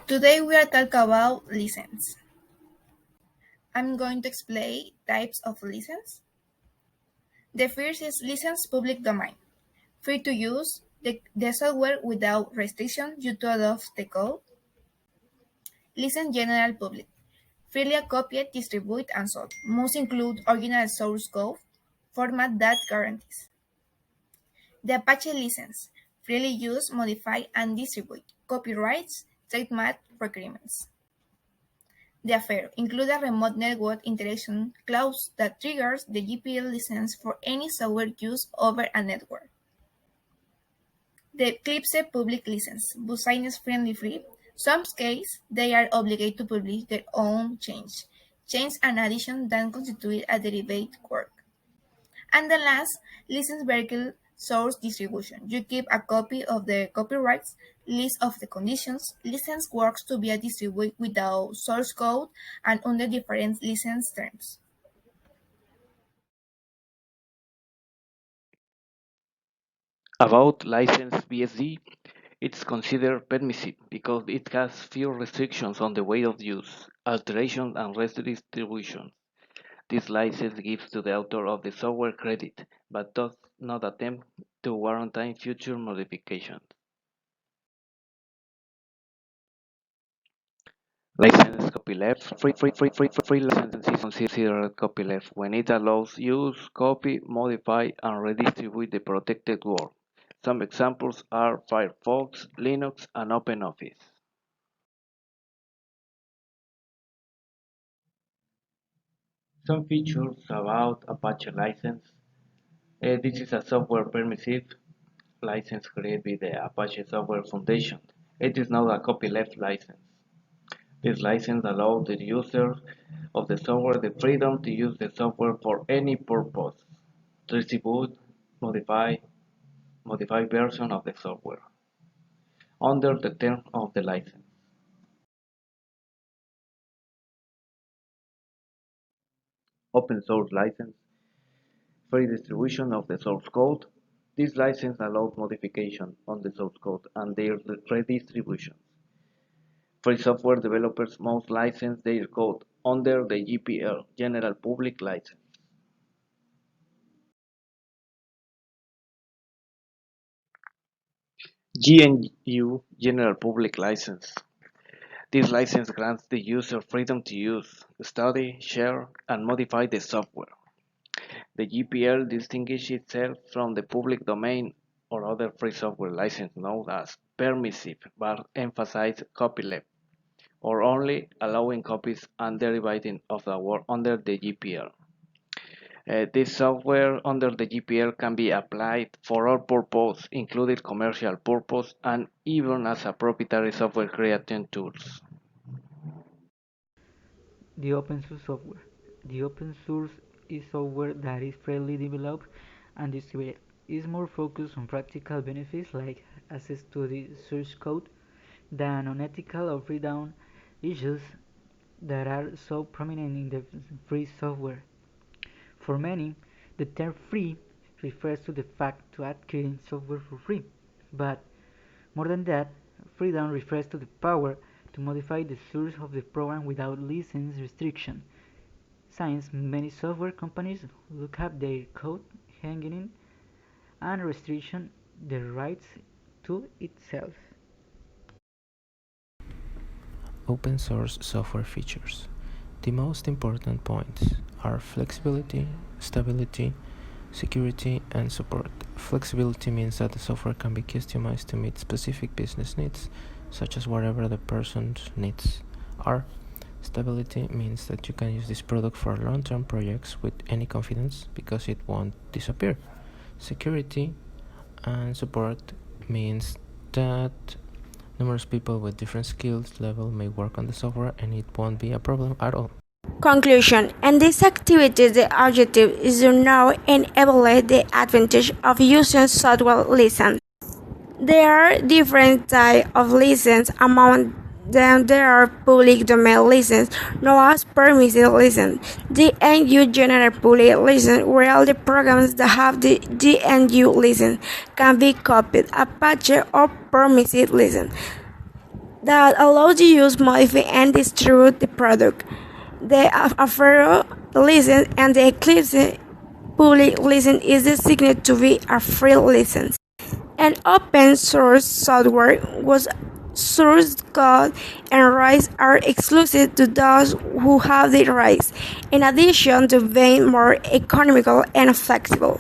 Today we are talking about license. I'm going to explain types of license. The first is license public domain. Free to use the software without restriction due to adopt the code. License general public. Freely copied, distribute, and sold. Must include original source code, format that guarantees. The Apache license. Freely use, modify, and distribute. Copyrights, trademark requirements. The affair includes a remote network interaction clause that triggers the GPL license for any software used over a network. The Eclipse public license, but sign friendly free. Some cases they are obligated to publish their own change and addition that constitute a derivative work. And the last, license vehicle source distribution. You keep a copy of the copyrights, list of the conditions. License works to be distributed without source code and under different license terms. About license BSD, it's considered permissive because it has few restrictions on the way of use, alteration, and redistribution. This license gives to the author of the software credit, but does not attempt to guarantee future modifications. License copyleft. Free license is considered copyleft when it allows use, copy, modify, and redistribute the protected work. Some examples are Firefox, Linux, and OpenOffice. Some features about Apache license. This is a software permissive license created by the Apache Software Foundation. It is not a copyleft license. This license allows the user of the software the freedom to use the software for any purpose, distribute, modify, modify version of the software under the terms of the license. Open source license, free distribution of the source code. This license allows modification on the source code and their redistribution. Free software developers must license their code under the GPL, General Public License. GNU, General Public License. This license grants the user freedom to use, study, share, and modify the software. The GPL distinguishes itself from the public domain or other free software license known as permissive but emphasize copyleft, or only allowing copies and derivating of the work under the GPL. This software under the GPL can be applied for all purposes, including commercial purpose and even as a proprietary software creation tools. The open source software. The open source is software that is freely developed and distributed. It is more focused on practical benefits like access to the source code than on ethical or freedom issues that are so prominent in the free software. For many, the term free refers to the fact to adquiring software for free, but more than that, freedom refers to the power to modify the source of the program without license restriction. Since many software companies look up their code hanging and restriction the rights to itself. Open source software features. The most important points are flexibility, stability, security, and support. Flexibility means that the software can be customized to meet specific business needs, such as whatever the person's needs are. Stability means that you can use this product for long-term projects with any confidence because it won't disappear. Security and support means that numerous people with different skills level may work on the software and it won't be a problem at all. Conclusion. In this activity, the objective is to know and evaluate the advantage of using software license. There are different types of license. Among them, there are public domain license, known as permissive license, the GNU General Public License, where all the programs that have the GNU license can be copied, Apache or permissive license. that allows the use, modify, and distribute the product. The Affero license and the Eclipse public license is designated to be a free license. An open source software whose source code and rights are exclusive to those who have the rights, in addition to being more economical and flexible.